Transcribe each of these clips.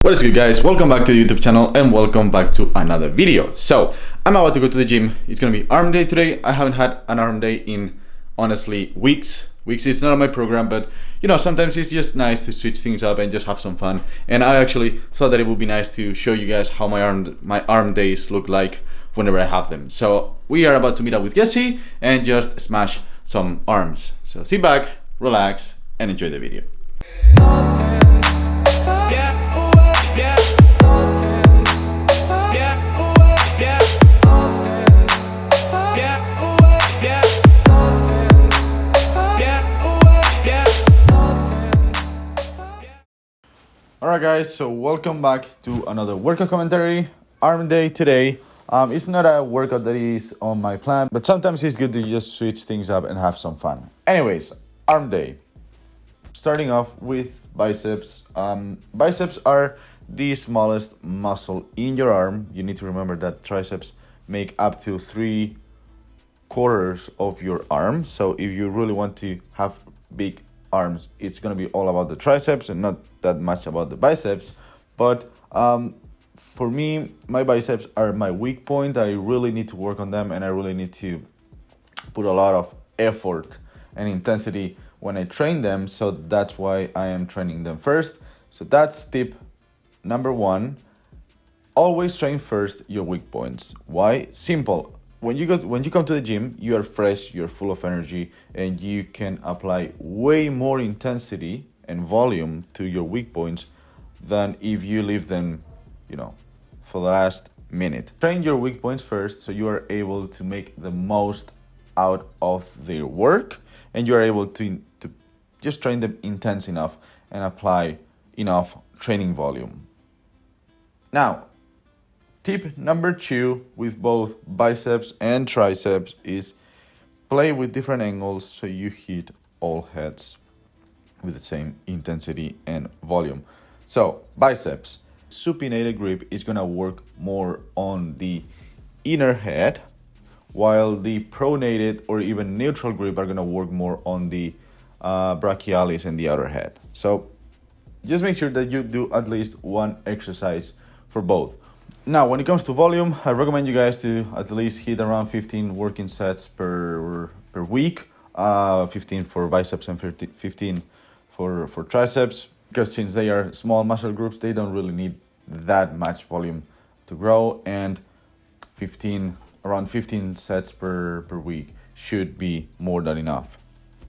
What is good, guys? Welcome back to the YouTube channel and welcome back to another video. So I'm about to go to the gym. It's gonna be arm day today. I haven't had an arm day in honestly weeks. It's not on my program, but you know, sometimes it's just nice to switch things up and just have some fun. And I actually thought that it would be nice to show you guys how my arm days look like whenever I have them. So we are about to meet up with Jesse and just smash some arms. So sit back, relax, and enjoy the video. Alright guys, so welcome back to another workout commentary. Arm day today. It's not a workout that is on my plan, but sometimes it's good to just switch things up and have some fun. Anyways, arm day. Starting off with biceps. Biceps are the smallest muscle in your arm. You need to remember that triceps make up to 3/4 of your arm. So if you really want to have big arms, it's going to be all about the triceps and not that much about the biceps. But for me, my biceps are my weak point. I really need to work on them, and I really need to put a lot of effort and intensity when I train them. So that's why I am training them first. So that's tip number 1. Always train first your weak points. Why? Simple. When you come to the gym, you are fresh, you're full of energy, and you can apply way more intensity and volume to your weak points than if you leave them, for the last minute. Train your weak points first so you are able to make the most out of their work, and you are able to just train them intense enough and apply enough training volume. Now, tip number 2 with both biceps and triceps is play with different angles so you hit all heads with the same intensity and volume. So biceps, supinated grip is gonna work more on the inner head, while the pronated or even neutral grip are gonna work more on the brachialis and the outer head. So just make sure that you do at least one exercise for both. Now, when it comes to volume, I recommend you guys to at least hit around 15 working sets per week. 15 for biceps and 15 for triceps, because since they are small muscle groups, they don't really need that much volume to grow, and around 15 sets per week should be more than enough.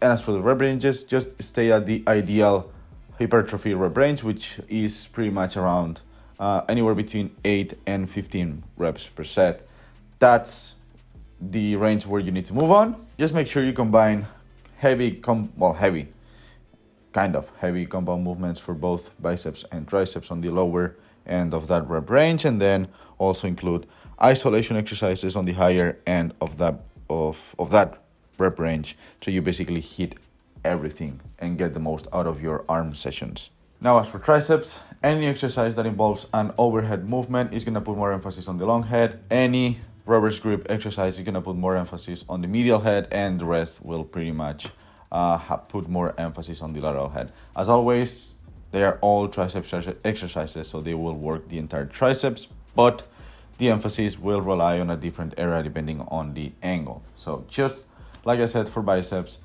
And as for the rep ranges, just stay at the ideal hypertrophy rep range, which is pretty much around anywhere between 8 and 15 reps per set. That's the range where you need to move on. Just make sure you combine heavy compound movements for both biceps and triceps on the lower end of that rep range, and then also include isolation exercises on the higher end of that rep range, so you basically hit everything and get the most out of your arm sessions. Now, as for triceps, any exercise that involves an overhead movement is going to put more emphasis on the long head. Any reverse grip exercise is going to put more emphasis on the medial head, and the rest will pretty much put more emphasis on the lateral head. As always, they are all triceps exercises, so they will work the entire triceps, but the emphasis will rely on a different area depending on the angle. So just like I said for biceps,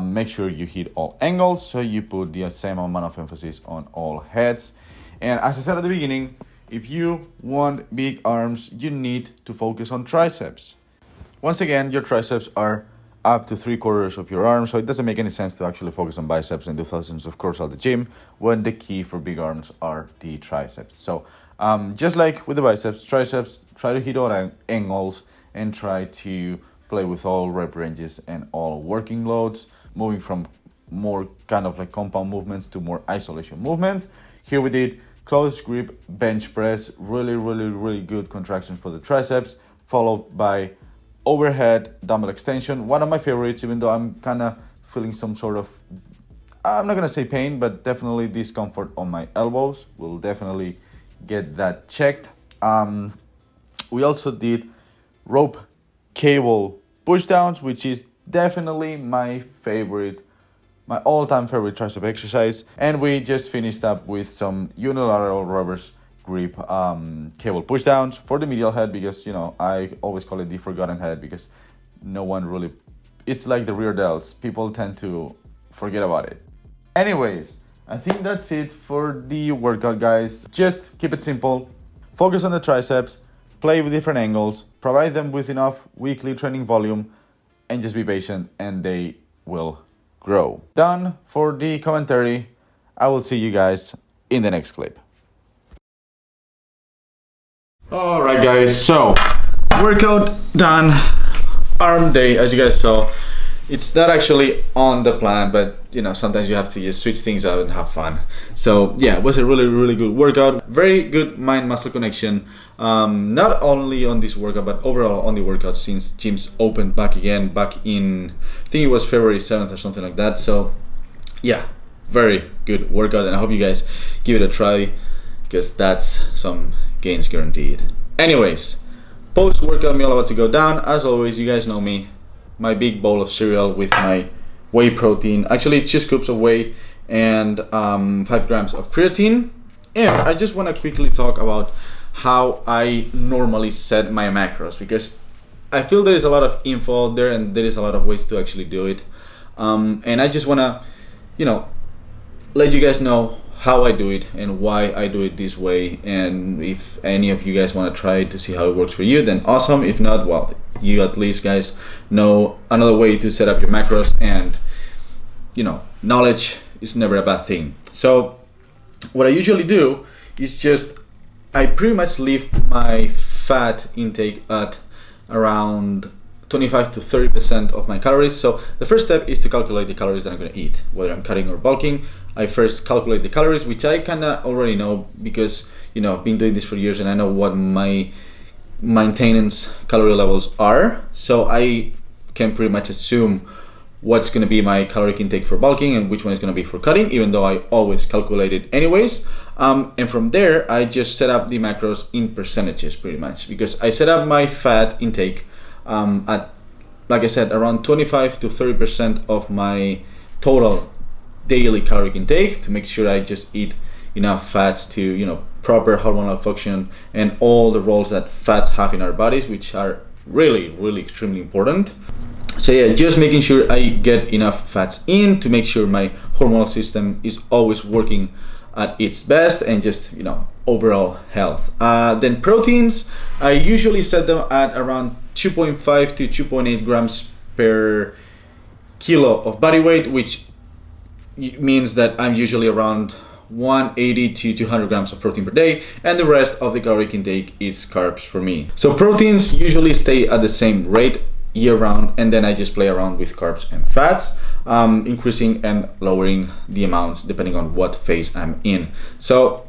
make sure you hit all angles so you put the same amount of emphasis on all heads. And as I said at the beginning, if you want big arms, you need to focus on triceps. Once again, your triceps are up to 3/4 of your arm, so it doesn't make any sense to actually focus on biceps and do thousands of curls at the gym when the key for big arms are the triceps. So just like with the biceps, triceps, try to hit all angles and try to play with all rep ranges and all working loads, moving from more kind of like compound movements to more isolation movements. Here we did close grip bench press, really good contractions for the triceps, followed by overhead dumbbell extension. One of my favorites, even though I'm kind of feeling some sort of, I'm not going to say pain, but definitely discomfort on my elbows. We'll definitely get that checked. We also did rope cable pushdowns, which is definitely my favorite my all-time favorite tricep exercise. And we just finished up with some unilateral reverse grip cable pushdowns for the medial head, because I always call it the forgotten head, because no one really, it's like the rear delts, people tend to forget about it. Anyways, I think that's it for the workout, guys. Just keep it simple, focus on the triceps, play with different angles, provide them with enough weekly training volume, and just be patient and they will grow. Done for the commentary. I will see you guys in the next clip. Alright guys, so workout done, arm day. As you guys saw, it's not actually on the plan, but sometimes you have to just switch things out and have fun. So yeah, it was a really good workout. Very good mind-muscle connection, not only on this workout but overall on the workout, since gyms opened back again back in, I think it was February 7th or something like that. So yeah, very good workout, and I hope you guys give it a try, because that's some gains guaranteed. Anyways, post-workout meal about to go down. As always, you guys know me, my big bowl of cereal with my whey protein, actually 2 scoops of whey and 5 grams of creatine. And I just want to quickly talk about how I normally set my macros, because I feel there is a lot of info out there and there is a lot of ways to actually do it, and I just want to let you guys know how I do it and why I do it this way. And if any of you guys want to try it to see how it works for you, then awesome. If not, well, you at least guys know another way to set up your macros, and knowledge is never a bad thing. So what I usually do is just I pretty much leave my fat intake at around 25 to 30% of my calories. So the first step is to calculate the calories that I'm going to eat, whether I'm cutting or bulking. I first calculate the calories, which I kind of already know, because I've been doing this for years and I know what my maintenance calorie levels are. So I can pretty much assume what's going to be my caloric intake for bulking and which one is going to be for cutting, even though I always calculate it anyways. And from there, I just set up the macros in percentages pretty much, because I set up my fat intake at, like I said, around 25 to 30% of my total daily caloric intake, to make sure I just eat enough fats to proper hormonal function and all the roles that fats have in our bodies, which are really extremely important. So yeah, just making sure I get enough fats in to make sure my hormonal system is always working at its best, and just overall health. Then proteins, I usually set them at around 2.5 to 2.8 grams per kilo of body weight, which means that I'm usually around 180 to 200 grams of protein per day, and the rest of the caloric intake is carbs for me. So proteins usually stay at the same rate year round, and then I just play around with carbs and fats, increasing and lowering the amounts depending on what phase I'm in. So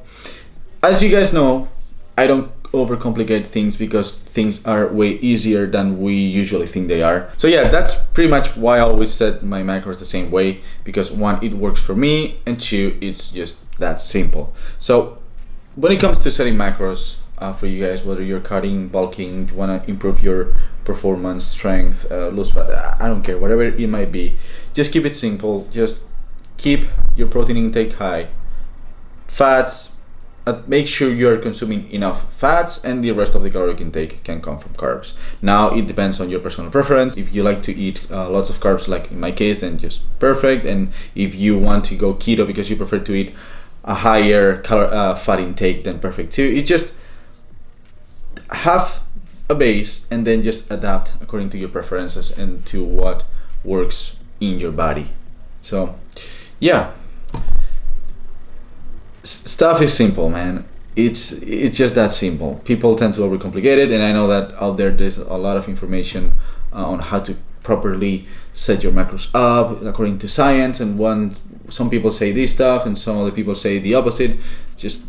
as you guys know, I don't overcomplicate things, because things are way easier than we usually think they are. So yeah, that's pretty much why I always set my macros the same way, because one, it works for me, and two, it's just that simple. So when it comes to setting macros for you guys, whether you're cutting, bulking, you want to improve your performance, strength, lose fat, I don't care, whatever it might be, just keep it simple. Just keep your protein intake high, fats, make sure you're consuming enough fats, and the rest of the caloric intake can come from carbs. Now it depends on your personal preference. If you like to eat lots of carbs, like in my case, then just perfect. And if you want to go keto because you prefer to eat a higher fat intake, then perfect too. It just have a base and then just adapt according to your preferences and to what works in your body. So yeah, stuff is simple, man. It's just that simple. People tend to overcomplicate it, and I know that out there's a lot of information on how to properly set your macros up according to science, and some people say this stuff and some other people say the opposite. Just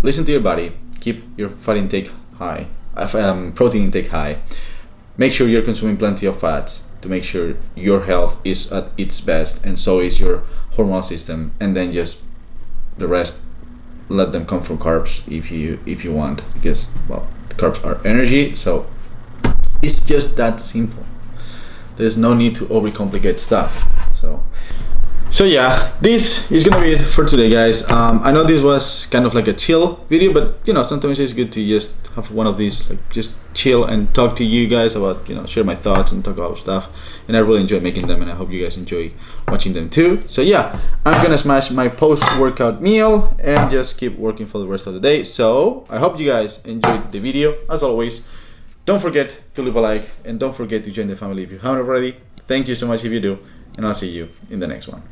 listen to your body, keep your fat intake high, protein intake high, make sure you're consuming plenty of fats to make sure your health is at its best, and so is your hormonal system, and then just the rest, let them come from carbs if you want, because well, carbs are energy. So it's just that simple. There's no need to overcomplicate stuff. So yeah, this is gonna be it for today, guys. I know this was kind of like a chill video, but you know, sometimes it's good to just have one of these, like just chill and talk to you guys about, you know, share my thoughts and talk about stuff. And I really enjoy making them, and I hope you guys enjoy watching them too. So yeah, I'm gonna smash my post-workout meal and just keep working for the rest of the day. So I hope you guys enjoyed the video. As always, don't forget to leave a like, and don't forget to join the family if you haven't already. Thank you so much if you do, and I'll see you in the next one.